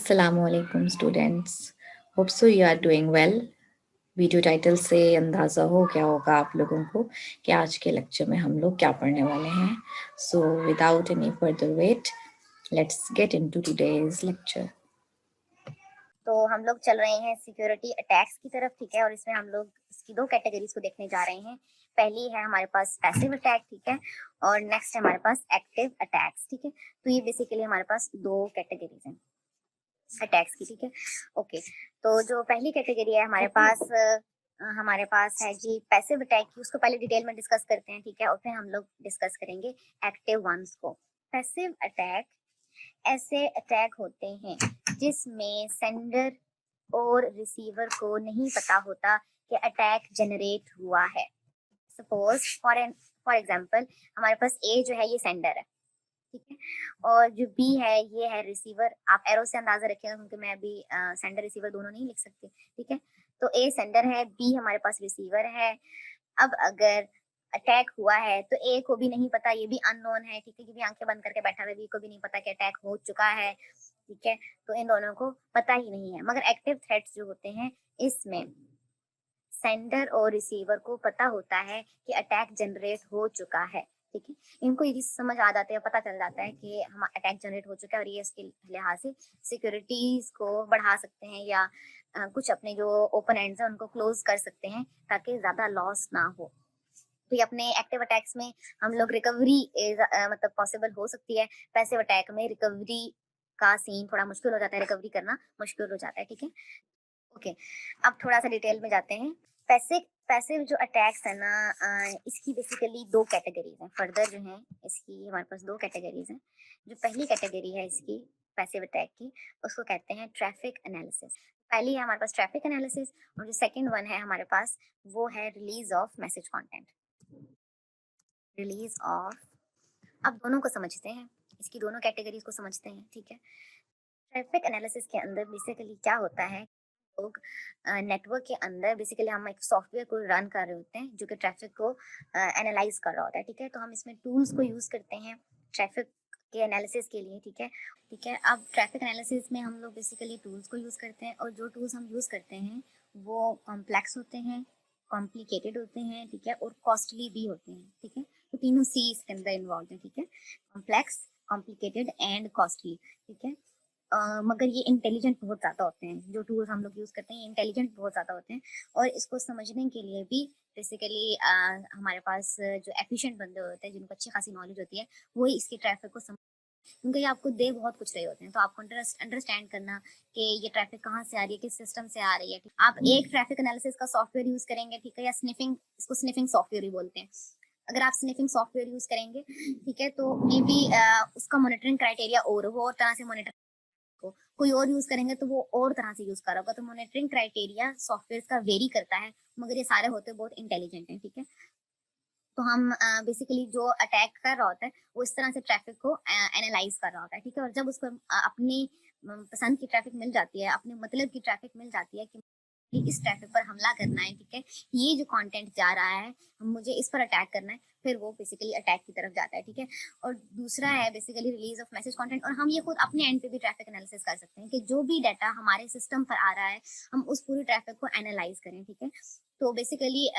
अस्सलामुअलैकुम students, hope so you are doing well. Video title से अंदाज़ा हो गया होगा आप लोगों को कि आज के लेक्चर में हम लोग क्या पढ़ने वाले हैं। So without any further wait, let's get into today's lecture. तो हम लोग चल रहे हैं सिक्योरिटी अटैक्स की तरफ, ठीक है। और इसमें हम लोग इसकी दो कैटेगरीज को देखने जा रहे हैं। पहली है हमारे पास पैसिव अटैक, ठीक है, और नेक्स्ट है हमारे पास एक्टिव अटैक्स, ठीक है। तो ये बेसिकली हमारे पास दो कैटेगरीज हैं अटैक्स की, ठीक है। ओके, तो जो पहली कैटेगरी है हमारे पास है जी पैसिव अटैक की। उसको पहले डिटेल में डिस्कस करते हैं, ठीक है, और फिर हम लोग डिस्कस करेंगे एक्टिव वंस को। पैसिव अटैक ऐसे अटैक होते हैं जिसमें सेंडर और रिसीवर को नहीं पता होता कि अटैक जनरेट हुआ है। सपोज फॉर एग्जांपल हमारे पास ए जो है ये सेंडर है, ठीक है, और जो बी है ये है रिसीवर। आप एरो से अंदाजा रखिएगा क्योंकि मैं अभी सेंडर रिसीवर दोनों नहीं लिख सकती, ठीक है। तो ए सेंडर है, बी हमारे पास रिसीवर है। अब अगर अटैक हुआ है तो ए को भी नहीं पता, ये भी अननोन है, ठीक है, ये भी आंखें बंद करके बैठा हुआ है, बी को भी नहीं पता कि अटैक हो चुका है, ठीक है। तो इन दोनों को पता ही नहीं है। मगर एक्टिव थ्रेट्स जो होते हैं इसमें सेंडर और रिसीवर को पता होता है कि अटैक जनरेट हो चुका है, ठीक है। इनको यदि समझ आ जाते हैं, पता चल जाता है कि हम अटैक जनरेट हो चुका है और ये इसके लिहाज से सिक्योरिटीज को बढ़ा सकते हैं या कुछ अपने जो ओपन एंड्स हैं उनको क्लोज कर सकते हैं ताकि ज्यादा लॉस ना हो। तो ये अपने एक्टिव अटैक्स में हम लोग रिकवरी मतलब पॉसिबल हो सकती है। पैसिव अटैक में रिकवरी का सीन थोड़ा मुश्किल हो जाता है, रिकवरी करना मुश्किल हो जाता है, ठीक है। ओके, अब थोड़ा सा डिटेल में जाते हैं। पैसिव पैसिव जो अटैक्स है ना, इसकी बेसिकली दो कैटेगरीज हैं। फर्दर जो है इसकी हमारे पास दो कैटेगरीज हैं। जो पहली कैटेगरी है इसकी पैसिव अटैक की, उसको कहते हैं ट्रैफिक एनालिसिस। पहली है हमारे पास ट्रैफिक एनालिसिस, और जो सेकंड वन है हमारे पास वो है release of message content. Release of, अब दोनों को समझते हैं, इसकी दोनों कैटेगरीज को समझते हैं, ठीक है। ट्रैफिक एनालिसिस के अंदर बेसिकली क्या होता है, लोग नेटवर्क के अंदर बेसिकली हम एक सॉफ्टवेयर को रन कर रहे होते हैं जो कि ट्रैफिक को एनालाइज कर रहा होता है, ठीक है। तो हम इसमें टूल्स को यूज करते हैं ट्रैफिक के एनालिसिस के लिए, ठीक है। ठीक है, अब ट्रैफिक एनालिसिस में हम लोग बेसिकली टूल्स को यूज करते हैं, और जो टूल्स हम यूज करते हैं वो कॉम्प्लेक्स होते हैं, कॉम्प्लिकेटेड होते हैं, ठीक है, और कॉस्टली भी होते हैं, ठीक है। तो तीनों सी इसके अंदर इन्वॉल्व है, ठीक है। कॉम्प्लेक्स, कॉम्प्लिकेटेड एंड कॉस्टली, ठीक है। मगर ये इंटेलिजेंट बहुत ज़्यादा होते हैं। जो टूल्स हम लोग यूज़ करते हैं ये इंटेलिजेंट बहुत ज़्यादा होते हैं, और इसको समझने के लिए भी बेसिकली हमारे पास जो एफिशिएंट बंदे होते हैं जिनको अच्छी खासी नॉलेज होती है वही इसके ट्रैफिक को समझ, क्योंकि ये आपको दे बहुत कुछ रहे होते हैं। तो आपको अंडरस्टैंड करना कि ये ट्रैफिक कहाँ से आ रही है, किस सिस्टम से आ रही है। आप एक ट्रैफिक एनालिसिस का सॉफ्टवेयर यूज करेंगे, ठीक है, या स्निफिंग, इसको स्निफिंग सॉफ्टवेयर ही बोलते हैं। अगर आप स्निफिंग सॉफ्टवेयर यूज करेंगे, ठीक है, तो मे बी उसका मॉनिटरिंग क्राइटेरिया और वो और तरह से मॉनिटर को, कोई और यूज करेंगे तो वो और तरह से यूज कर रहा होगा। तो मॉनिटरिंग क्राइटेरिया सॉफ्टवेयर का वेरी करता है, मगर ये सारे होते बहुत इंटेलिजेंट हैं, ठीक है। तो हम बेसिकली जो अटैक कर रहा होता है वो इस तरह से ट्रैफिक को एनालाइज कर रहा होता है, ठीक है। और जब उसको अपनी पसंद की ट्रैफिक मिल जाती है, अपने मतलब की ट्रैफिक मिल जाती है कि इस ट्रैफिक पर हमला करना है, ठीक है, ये जो कंटेंट जा रहा है मुझे इस पर अटैक करना है, फिर वो बेसिकली अटैक की तरफ जाता है, ठीक है। और दूसरा है basically release of message content, और हम ये खुद अपने एंड पे भी ट्रैफिक एनालिसिस कर सकते हैं कि जो भी डाटा हमारे सिस्टम पर आ रहा है हम उस पूरी ट्रैफिक को एनालाइज करें, ठीक है। तो बेसिकली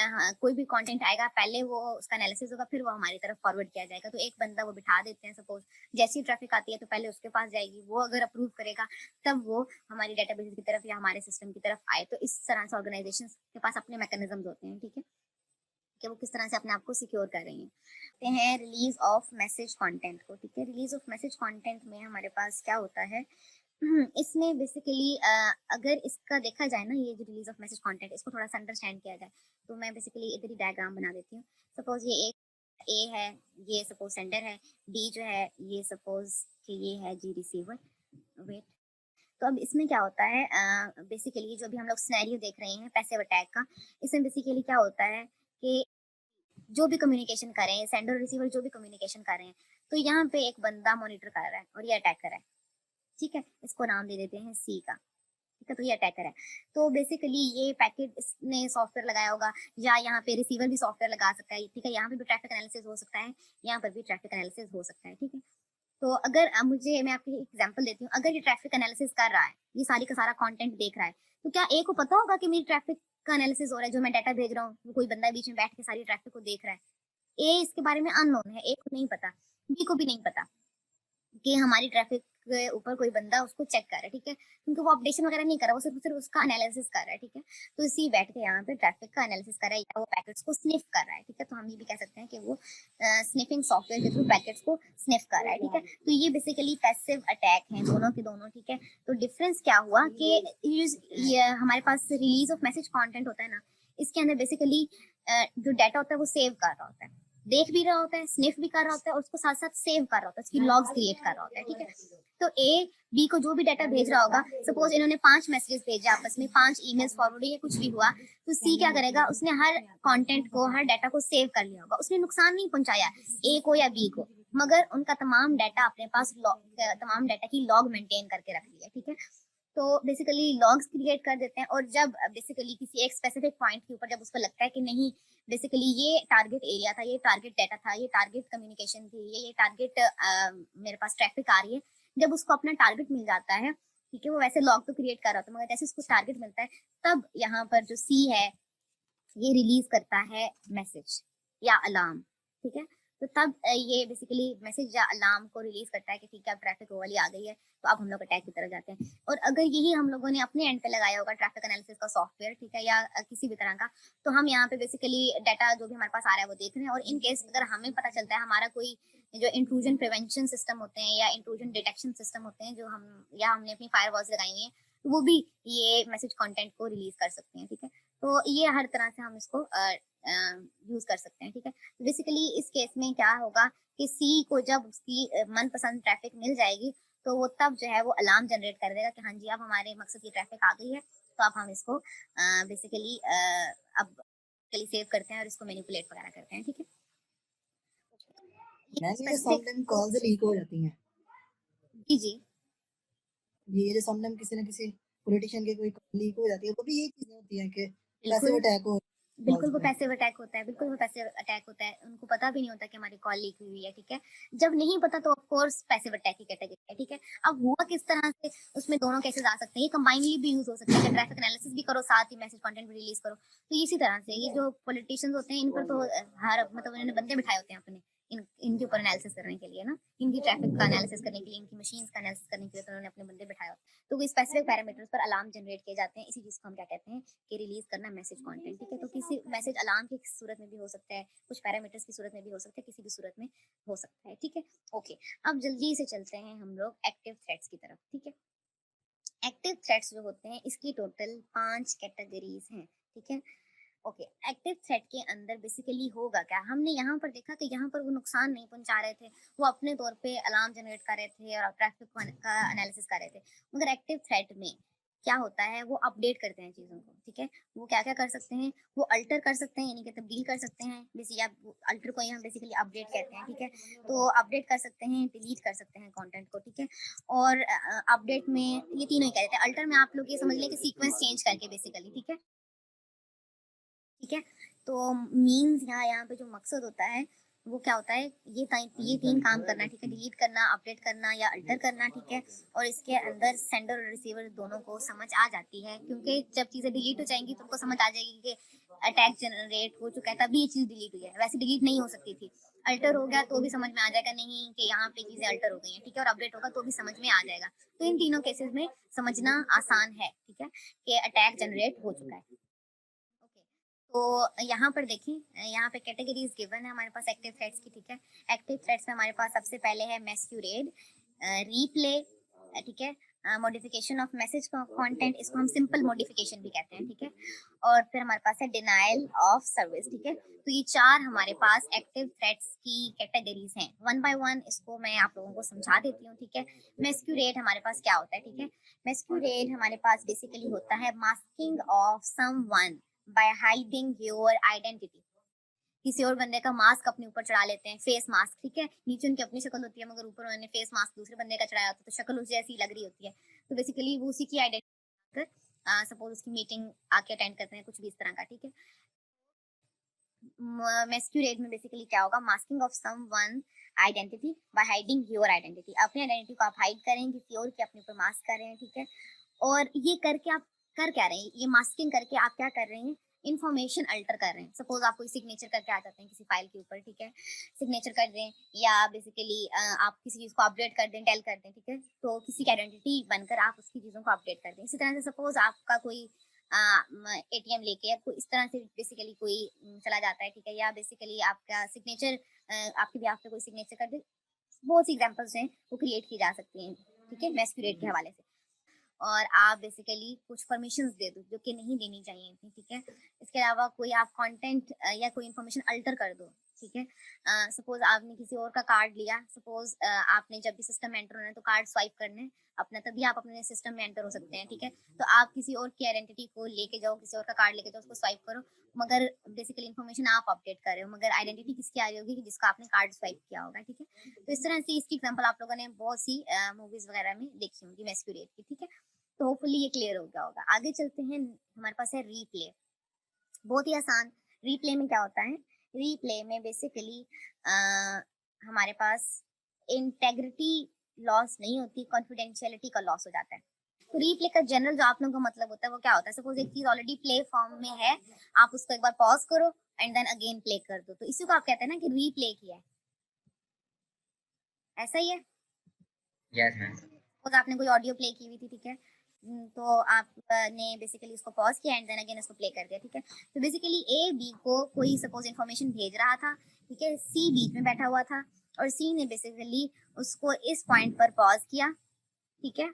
कोई भी कंटेंट आएगा पहले वो उसका एनालिसिस होगा, फिर वो हमारी तरफ फॉरवर्ड किया जाएगा। तो एक बंदा वो बिठा देते हैं, सपोज जैसी ट्रैफिक आती है तो पहले उसके पास जाएगी, वो अगर अप्रूव करेगा तब वो हमारी डेटाबेस की तरफ या हमारे सिस्टम की तरफ आए। तो इस तरह से ऑर्गेनाइजेशन के पास अपने मैकेनिज्म होते हैं, ठीक है, कि वो किस तरह से अपने आप को सिक्योर कर रही हैं। कहते हैं रिलीज ऑफ मैसेज कंटेंट को, ठीक है। रिलीज ऑफ मैसेज कंटेंट में हमारे पास क्या होता है, इसमें बेसिकली अगर इसका देखा जाए ना, ये जो रिलीज ऑफ मैसेज कंटेंट इसको थोड़ा सा अंडरस्टैंड किया जाए तो मैं बेसिकली इधर ही डायग्राम बना देती हूँ। सपोज ये एक ए है, ये सपोज सेंडर है, बी जो है ये सपोज कि ये है जी रिसीवर। वेट, तो अब इसमें क्या होता है, बेसिकली जो भी हम लोग सिनेरियो देख रहे हैं पैसिव अटैक का, इसमें बेसिकली क्या होता है कि जो भी कम्युनिकेशन कर रहे हैं सेंडर और रिसीवर, जो भी कम्युनिकेशन कर रहे हैं, तो यहाँ पे एक बंदा मॉनिटर कर रहा है और ये अटैक कर रहा है, ठीक है। इसको नाम दे देते हैं सी का, ठीक है। तो ये अटैकर है। तो बेसिकली ये पैकेट इसने सॉफ्टवेयर लगाया होगा, या यहाँ पे रिसीवर भी सॉफ्टवेयर लगा सकता है, ठीक है। यहाँ पे भी ट्रैफिक एनालिसिस हो सकता है, यहाँ पर भी ट्रैफिक एनालिसिस हो सकता है, ठीक है। तो अगर मैं आपको एग्जांपल देती हूँ, अगर ये ट्रैफिक एनालिसिस कर रहा है, ये सारी का सारा कंटेंट देख रहा है, तो क्या ए को पता होगा कि मेरी ट्रैफिक का एनालिसिस हो रहा है, जो मैं डाटा भेज रहा हूँ, वो कोई बंदा बीच में बैठ के सारी ट्रैफिक को देख रहा है? ए इसके बारे में अननोन है, ए को नहीं पता, बी को भी नहीं पता कि हमारी ट्रैफिक के ऊपर कोई बंदा उसको चेक कर रहा है, ठीक है? क्योंकि वो अपडेशन वगैरह नहीं कर रहा, वो सिर्फ उसका एनालिसिस कर रहा है, ठीक है? तो सी बैठ के यहाँ पे ट्रैफिक का एनालिसिस कर रहा है या वो पैकेट्स को स्निफ कर रहा है, ठीक है? तो हम ये भी कह सकते हैं कि वो स्निफिंग सॉफ्टवेयर के थ्रू पैकेट्स को स्निफ कर रहा है, ठीक है? तो ये बेसिकली पैसिव अटैक हैं दोनों के दोनों, ठीक है? तो डिफरेंस क्या हुआ कि ये हमारे पास रिलीज ऑफ मैसेज कंटेंट होता है ना, इसके अंदर बेसिकली जो डाटा होता है वो सेव कर रहा होता है, देख भी रहा होता है, स्निफ भी कर रहा होता है और उसको साथ साथ सेव कर रहा होता है, उसकी लॉग्स क्रिएट कर रहा होता है, ठीक है? तो ए बी को जो भी डाटा भेज रहा होगा, सपोज इन्होंने 5 मैसेजेस भेजे आपस में, 5 ईमेल्स फॉरवर्ड या कुछ भी हुआ, तो सी क्या करेगा, उसने हर कंटेंट को, हर डाटा को सेव कर लिया होगा, उसने नुकसान नहीं पहुंचाया ए को या बी को, मगर उनका तमाम डाटा अपने पास तमाम डाटा की लॉग मेंटेन करके रख लिया, ठीक है? तो बेसिकली लॉग्स क्रिएट कर देते हैं और जब बेसिकली किसी एक स्पेसिफिक पॉइंट के ऊपर जब उसको लगता है कि नहीं, बेसिकली ये टारगेट एरिया था, ये टारगेट डाटा था, ये टारगेट कम्युनिकेशन थी, ये टारगेट मेरे पास ट्रैफिक आ रही है, जब उसको अपना टारगेट मिल जाता है, ठीक है? वो वैसे लॉग तो क्रिएट कर रहा था, मगर जैसे उसको टारगेट मिलता है, तब यहाँ पर जो सी है ये रिलीज करता है मैसेज या अलार्म, ठीक है? तो तब ये बेसिकली मैसेज या अलार्म को रिलीज करता है कि ठीक है अब ट्रैफिक वाली आ गई है, तो अब हम लोग अटैक की तरफ जाते हैं। और अगर यही हम लोगों ने अपने एंड पे लगाया होगा ट्रैफिक एनालिसिस का सॉफ्टवेयर, ठीक है, या किसी भी तरह का, तो हम यहाँ पे बेसिकली डाटा जो भी हमारे पास आ रहा है वो देख रहे हैं, और इन केस अगर हमें पता चलता है हमारा कोई जो इंट्रूजन प्रिवेंशन सिस्टम होते हैं या इंट्रूजन डिटेक्शन सिस्टम होते हैं जो हम या हमने अपनी फायरवॉल्स लगाई हुई है, तो वो भी ये मैसेज कंटेंट को रिलीज कर सकते हैं, ठीक है? तो ये हर तरह से हम इसको यूज कर सकते हैं, ठीक है? बेसिकली इस केस में क्या होगा कि सी को जब उसकी मनपसंद ट्रैफिक मिल जाएगी, तो वो तब जो है वो अलार्म जनरेट कर देगा कि हाँ जी अब हमारे मकसद की ट्रैफिक आ गई है, तो अब हम इसको बेसिकली अब सेव करते हैं और इसको मैनिपुलेट वगैरह करते हैं, ठीक है? ये मैम ये स्पेसिफिक समटाइम कॉल्स लीक हो जाती हैं। जी जी ये जो समटाइम किसी न किसी पॉलिटिशियन के कोई कॉल लीक हो जाती है, वो भी ये चीजें होती हैं कि पैसिव बिल्कुल अटैक हो बिल्कुल कॉल्स वो पे। पैसिव अटैक होता है, बिल्कुल वो पैसिव अटैक होता है, उनको पता भी नहीं होता कि हमारी कॉल लीक हुई है, ठीक है? जब नहीं पता तो ऑफ कोर्स पैसिव अटैक की कैटेगरी है, ठीक है? अब हुआ किस तरह से, उसमें दोनों केसेस आ सकते हैं, ये कंबाइनली भी यूज हो सकते हैं कि ट्रैफिक एनालिसिस भी करो साथ ही मैसेज कंटेंट भी रिलीज करो। तो इसी तरह से ये जो पॉलिटिशियंस होते हैं इन पर तो हर मतलब उन्होंने बंदे बिठाए होते हैं अपने इनके ऊपर एनालिसिस करने के लिए ना, इनकी ट्रैफिक का एनालिसिस करने के लिए, इनकी मशीन्स का एनालिसिस करने के लिए, तो उन्होंने अपने बंदे बिठाए होते हैं। तो कोई स्पेसिफिक पैरामीटर्स पर अलार्म जनरेट किए जाते हैं, इसी चीज को हम क्या कहते हैं कि रिलीज करना मैसेज कंटेंट, ठीक है? तो किसी मैसेज अलार्म की सूरत में भी हो सकता है, कुछ पैरामीटर्स की सूरत में भी हो सकता है, किसी भी सूरत में हो सकता है, ठीक है? ओके, अब जल्दी से चलते हैं हम लोग एक्टिव थ्रेट्स की तरफ, ठीक है? एक्टिव थ्रेट्स जो होते हैं इसकी टोटल 5 कैटेगरीज हैं, ठीक है? ओके, एक्टिव थ्रेट के अंदर बेसिकली होगा क्या, हमने यहाँ पर देखा कि यहाँ पर वो नुकसान नहीं पहुंचा रहे थे, वो अपने तौर पे अलार्म जनरेट कर रहे थे और ट्रैफिक का एनालिसिस कर रहे थे, मगर एक्टिव थ्रेट में क्या होता है, वो अपडेट करते हैं चीज़ों को, ठीक है? वो क्या क्या कर सकते हैं, वो अल्टर कर सकते हैं, यानी कि तब्दील कर सकते हैं, बेसिकली आप अल्टर को ही हम बेसिकली अपडेट कहते हैं, ठीक है? तो अपडेट कर सकते हैं, डिलीट कर सकते हैं कंटेंट को, ठीक है? और अपडेट में ये तीनों ही कह देते हैं, अल्टर में आप लोग ये समझ लें कि सीक्वेंस चेंज करके बेसिकली, ठीक है? ठीक है? तो मीन्स यहाँ पे जो मकसद होता है वो क्या होता है, ये 3 काम करना, ठीक है? डिलीट करना, अपडेट करना या अल्टर करना, ठीक है? और इसके अंदर सेंडर और रिसीवर दोनों को समझ आ जाती है, क्योंकि जब चीज़ें डिलीट हो जाएँगी तो उनको समझ आ जाएगी कि अटैक जनरेट हो चुका है, तभी ये चीज़ डिलीट हुई है, वैसे डिलीट नहीं हो सकती थी। अल्टर हो गया तो भी समझ में आ जाएगा नहीं कि यहाँ पे चीज़ें अल्टर हो गई हैं, ठीक है? और अपडेट होगा तो भी समझ में आ जाएगा। तो इन तीनों केसेज़ में समझना आसान है, ठीक है? कि अटैक जनरेट हो चुका है। ओके, तो यहाँ पर देखिए, यहाँ पे कैटेगरीज गिवन है हमारे पास एक्टिव थ्रेड्स की, ठीक है? एक्टिव थ्रेड्स में हमारे पास सबसे पहले है मैस्क्यूरेड, रीप्ले, ठीक है? मॉडिफिकेशन ऑफ मैसेज कंटेंट, इसको हम सिंपल मॉडिफिकेशन भी कहते हैं, ठीक है? और फिर हमारे पास है डिनायल ऑफ सर्विस, ठीक है? तो ये 4 हमारे पास एक्टिव थ्रेड्स की कैटेगरीज हैं। वन बाय वन इसको मैं आप लोगों को समझा देती हूँ, ठीक है? मैस्क्यूरेड हमारे पास क्या होता है, ठीक है? मैस्क्यूरेड हमारे पास बेसिकली होता है masking of someone by hiding your identity. किसी और बंदे का मास्क अपने ऊपर चढ़ा लेते हैं, फेस मास्क, ठीक है? नीचे उनकी अपनी शक्ल होती है, मगर ऊपर उन्होंने फेस मास्क दूसरे बंदे का चढ़ाया होता है, तो शक्ल उस जैसी लग रही होती है। तो बेसिकली वो उसी की आइडेंटिटी सपोज उसकी मीटिंग आके अटेंड करते हैं, कुछ भी इस तरह का, ठीक है? मैस्क्यूरेड में बेसिकली क्या होगा, masking of someone identity by hiding your identity. अपनी आइडेंटिटी को आप हाइड करें, किसी और की अपने ऊपर मास्क कर रहे हैं, ठीक है। और ये करके आप कर क्या रहे हैं, ये मास्किंग करके आप क्या कर रहे हैं, इन्फॉर्मेशन अल्टर कर रहे हैं। सपोज आप कोई सिग्नेचर करके आ जाते हैं किसी फाइल के ऊपर, ठीक है, सिग्नेचर कर दें, या बेसिकली आप किसी चीज को अपडेट कर दें, टेल कर दें, ठीक है, तो किसी की आइडेंटिटी बनकर आप उसकी चीजों को अपडेट कर दें। इसी तरह से सपोज आपका कोई एटीएम लेके या कोई इस तरह से बेसिकली कोई चला जाता है, ठीक है, या बेसिकली आपका सिग्नेचर आपके बिहाफ पे कोई सिग्नेचर कर दे। बहुत सी एग्जांपल्स हैं वो क्रिएट की जा सकती हैं, ठीक है, मैस्कुरेट के हवाले से। और आप बेसिकली कुछ परमिशंस दे दो जो कि नहीं देनी चाहिए थी, ठीक है। इसके अलावा कोई आप कंटेंट या कोई इन्फॉर्मेशन अल्टर कर दो, ठीक है। सपोज आपने किसी और का कार्ड लिया, सपोज आपने जब भी सिस्टम में एंटर होना है तो कार्ड स्वाइप करने हैं अपना, तभी आप अपने सिस्टम में एंटर हो सकते हैं, ठीक है। तो आप किसी और की आइडेंटिटी को लेके जाओ, किसी और का कार्ड लेके जाओ, उसको स्वाइप करो, मगर बेसिकली इन्फॉर्मेशन आप अपडेट कर रहे हो, मगर आइडेंटिटी किसकी आ रही होगी, जिसका आपने कार्ड स्वाइप किया होगा, ठीक है। तो इस तरह से इसकी एग्जाम्पल आप लोगों ने बहुत सी मूवीज वगैरह में देखी होंगी मैस्कुरेट की, ठीक है। तो होपफुली ये क्लियर हो गया होगा। आगे चलते हैं, हमारे पास है रीप्ले। बहुत ही आसान। रीप्ले में क्या होता है, रीप्ले में बेसिकली हमारे पास इंटेग्रिटी लॉस नहीं होती, कॉन्फिडेंशियलिटी का लॉस हो जाता है। तो रीप्ले का जनरल जो आप लोगों का मतलब होता है वो क्या होता है, सपोज एक चीज ऑलरेडी प्ले फॉर्म में है, आप उसको एक बार पॉज करो एंड देन अगेन प्ले कर दो, तो इसी को आप कहते हैं ना कि रीप्ले किया है। ऐसा ही है। Yes ma'am. सपोज आपने कोई ऑडियो प्ले की हुई थी, ठीक है, तो आपने बेसिकली उसको पॉज किया एंड देन अगेन उसको प्ले कर दिया, ठीक है। तो बेसिकली ए बी को कोई सपोज इन्फॉर्मेशन भेज रहा था, ठीक है, सी बीच में बैठा हुआ था और सी ने बेसिकली उसको इस पॉइंट पर पॉज किया, ठीक है,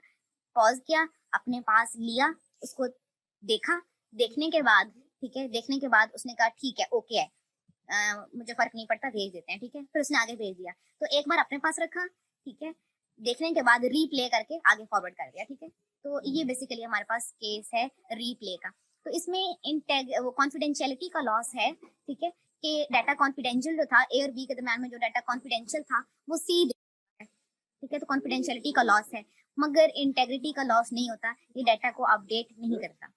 पॉज किया, अपने पास लिया, उसको देखा, देखने के बाद, ठीक है, देखने के बाद उसने कहा ठीक है, ओके है, मुझे फर्क नहीं पड़ता, भेज देते हैं, ठीक है। फिर उसने आगे भेज दिया, तो एक बार अपने पास रखा, ठीक है, देखने के बाद रीप्ले करके आगे फॉरवर्ड कर दिया, ठीक है। तो ये बेसिकली हमारे पास केस है रीप्ले का। तो इसमें वो कॉन्फिडेंशियलिटी का लॉस है, ठीक है, कि डाटा कॉन्फिडेंशियल जो था ए और बी के दरम्यान में, जो डाटा कॉन्फिडेंशियल था वो सी, ठीक है, तो कॉन्फिडेंशियलिटी का लॉस है, मगर इंटेग्रिटी का लॉस नहीं होता, ये डाटा को अपडेट नहीं करता।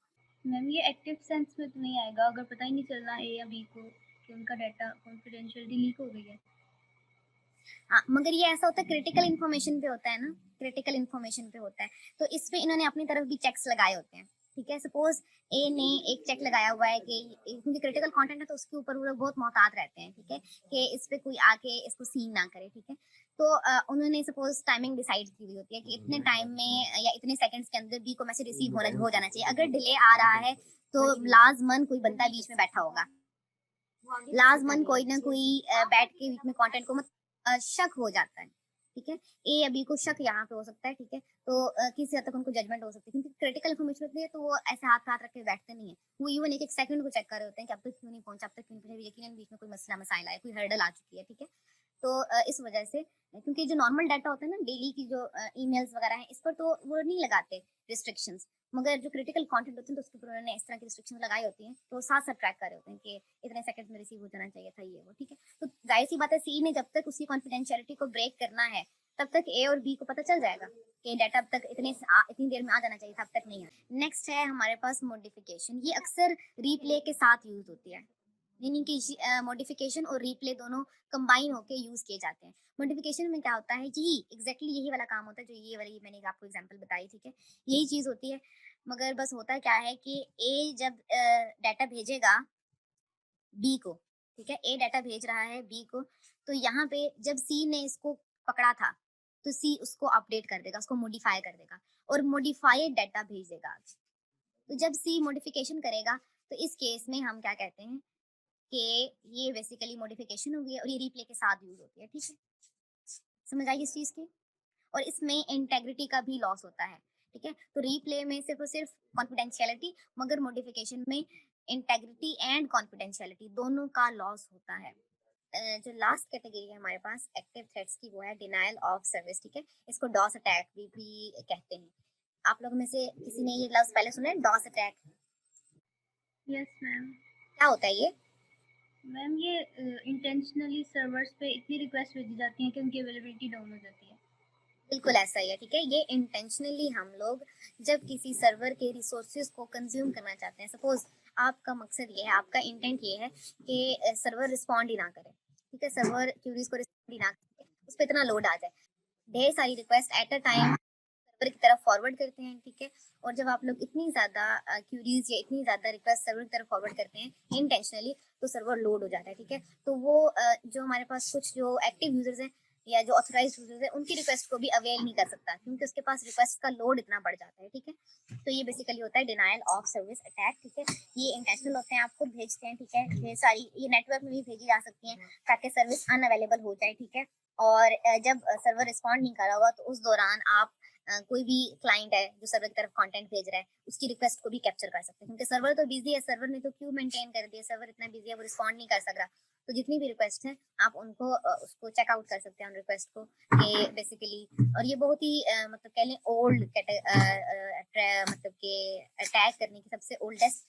मैम ये एक्टिव सेंस में तो नहीं आएगा अगर पता ही नहीं चलना ए या बी को कि उनका डाटा कॉन्फिडेंशियलिटी लीक हो गई है। हाँ, मगर ये ऐसा होता है क्रिटिकल इन्फॉर्मेशन पे होता है ना, क्रिटिकल इन्फॉर्मेशन पे होता है, तो इस पे इन्होंने अपनी तरफ भी चेक्स लगाए होते हैं, ठीक है। सपोज ए ने एक चेक लगाया हुआ है कि क्योंकि क्रिटिकल कंटेंट है तो उसके ऊपर वो लोग बहुत मोहतात रहते हैं, ठीक है, कि इस पे कोई आके इसको सीन ना करे, ठीक है। तो उन्होंने सपोज टाइमिंग डिसाइड की हुई होती है कि इतने टाइम में या इतने सेकंड्स के अंदर बी को मैसेज रिसीव हो जाना चाहिए। अगर डिले आ रहा है तो लाजमन कोई बंदा बीच में बैठा होगा, लाजमन कोई ना कोई बैठ के बीच में कंटेंट को शक हो जाता है, ठीक है। ए या बी को शक यहाँ पे हो सकता है, ठीक है, तो किसी हद तक उनको जजमेंट हो सकती है, क्योंकि क्रिटिकल इन्फॉर्मेशन होती है तो वो ऐसे हाथ हाथ रख के बैठते नहीं है, वो इवन एक एक सेकंड को चेक कर रहे होते हैं कि अब तक क्यों नहीं पहुंचा, अब तक क्यों नहीं पहुंचा, यकीनन बीच में कोई मसला मसाइल आया, कोई हर्डल आ चुकी है, ठीक है। तो इस वजह से, क्योंकि जो नॉर्मल डाटा होता है ना डेली की जो ईमेल्स वगैरह है, इस पर तो वो नहीं लगाते रिस्ट्रिक्शंस, मगर जो क्रिटिकल कंटेंट होते हैं तो उसके ऊपर उन्होंने इस तरह की रिस्ट्रिक्शन लगाई होती हैं, तो साथ साथ ट्रैक कर रहे होते हैं कि इतने सेकंड में रिसीव हो जाना चाहिए था ये वो, ठीक है। तो जाहिर सी बात है सी ने जब तक उसकी कॉन्फिडेंशियलिटी को ब्रेक करना है तब तक ए और बी को पता चल जाएगा कि डाटा अब तक इतनी देर में आ जाना चाहिए था, अब तक नहीं है। नेक्स्ट है हमारे पास मॉडिफिकेशन। ये अक्सर रीप्ले के साथ यूज होती है, मीनिंग कि मॉडिफिकेशन और रीप्ले दोनों कंबाइन होकर यूज किए जाते हैं। मॉडिफिकेशन में क्या होता है, यही एग्जैक्टली यही वाला काम होता है जो ये वाली मैंने आपको एग्जांपल बताई, ठीक है, यही चीज होती है। मगर बस होता क्या है कि ए जब डाटा भेजेगा बी को, ठीक है, ए डाटा भेज रहा है बी को, तो यहाँ पे जब सी ने इसको पकड़ा था तो सी उसको अपडेट कर देगा, उसको मॉडिफाई कर देगा और मॉडिफाइड डाटा भेज देगा। तो जब सी मॉडिफिकेशन करेगा तो इस केस में हम क्या कहते हैं कि ये बेसिकली मॉडिफिकेशन हो गई है और ये रिप्ले के साथ यूज होती है, ठीक है, समझ आई इस चीज की। और इसमें इंटेग्रिटी का भी लॉस होता है, ठीक है। तो रीप्ले में सिर्फ और सिर्फ कॉन्फिडेंशियलिटी, मगर मॉडिफिकेशन में इंटेग्रिटी एंड कॉन्फिडेंशियलिटी दोनों का लॉस होता है। जो लास्ट कैटेगरी है हमारे पास एक्टिव थ्रेट्स की, वो है डिनायल ऑफ सर्विस, ठीक है, इसको डॉस अटैक भी कहते हैं। आप लोगों में से किसी ने ये लफ्ज पहले सुना है, डॉस अटैक? Yes ma'am. क्या होता है ये? मैम ये इंटेंशनली सर्वर्स पे इतनी रिक्वेस्ट भेजी जाती हैं कि उनकी अवेलेबिलिटी डाउन हो जाती है। बिल्कुल ऐसा ही है, ठीक है। ये इंटेंशनली हम लोग जब किसी सर्वर के रिसोर्सेज को कंज्यूम करना चाहते हैं, सपोज आपका मकसद ये है, आपका इंटेंट ये है कि सर्वर रिस्पॉन्ड ही ना करे, ठीक है, सर्वर क्यूरीज को रिस्पॉन्ड ही ना करे, उस पर इतना लोड आ जाए। ढेर सारी request at a time server की तरफ फॉरवर्ड करते हैं, ठीक है। और जब आप लोग इतनी ज़्यादा क्यूरीज या इतनी ज़्यादा रिक्वेस्ट सर्वर की तरफ फॉरवर्ड करते हैं इंटेंशनली, तो सर्वर लोड हो जाता है, ठीक है। तो वो जो हमारे पास कुछ जो एक्टिव यूजर्स हैं या जो ऑथराइज यूजर्स हैं, उनकी रिक्वेस्ट को भी अवेल नहीं कर सकता, क्योंकि उसके पास रिक्वेस्ट का लोड इतना बढ़ जाता है, ठीक है। तो ये बेसिकली होता है डिनायल ऑफ सर्विस अटैक, ठीक है। ये इंटेंशनल होते हैं, आप खुद भेजते हैं, ठीक है। ढेर सारी ये नेटवर्क में भी भेजी जा सकती हैं ताकि सर्विस अनअवेलेबल हो जाए, ठीक है। और जब सर्वर रिस्पॉन्ड नहीं कर रहा होगा, तो उस दौरान आप कोई भी क्लाइंट है जो सर्वर की तरफ कंटेंट भेज रहा है, उसकी रिक्वेस्ट को भी कैप्चर कर सकते हैं, क्योंकि सर्वर तो बिजी है, सर्वर ने तो क्यों मेंटेन कर दिया, सर्वर इतना बिजी है, वो रिस्पॉन्ड नहीं कर सक रहा। तो जितनी भी रिक्वेस्ट है आप उनको उसको चेकआउट कर सकते हैं उन रिक्वेस्ट को, कि बेसिकली। और ये बहुत ही मतलब कह लें ओल्ड मतलब कि अटैक करने की सबसे ओल्डेस्ट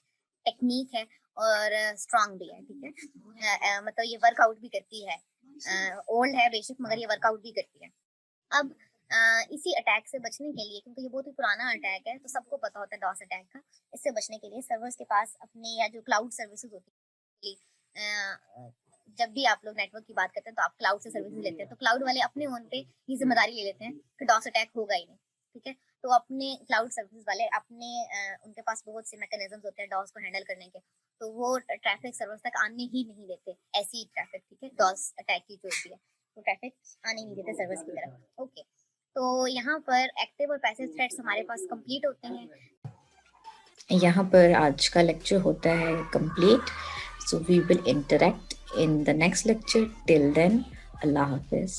टेक्निक है और स्ट्रांग भी है, ठीक है। मतलब ये वर्कआउट भी करती है, ओल्ड है बेशक, मगर ये वर्कआउट भी करती है। अब इसी अटैक से बचने के लिए, क्योंकि ये बहुत ही पुराना अटैक है, तो सबको पता होता है डॉस अटैक का, इससे बचने के लिए सर्वर्स के पास अपने या जो क्लाउड सर्विसेज होती है, जब भी आप लोग नेटवर्क की बात करते हैं तो आप क्लाउड से सर्विसेज लेते हैं, तो क्लाउड वाले अपने ओन पे ये जिम्मेदारी ले लेते हैं कि डॉस अटैक होगा ही नहीं, ठीक है। तो अपने क्लाउड सर्विसेज वाले अपने उनके पास बहुत से मैकेनिज्म्स होते हैं डॉस को हैंडल करने के, तो वो ट्रैफिक सर्वर्स तक आने ही नहीं देते, ऐसी ट्रैफिक, ठीक है, डॉस अटैक की जो होती है, तो ट्रैफिक आने नहीं देते सर्वर्स की तरफ। ओके, तो यहाँ पर एक्टिव और पैसिव थ्रेट्स हमारे पास कंप्लीट होते हैं। यहाँ पर आज का लेक्चर होता है complete. So we will interact in the next lecture. Till then, Allah Hafiz.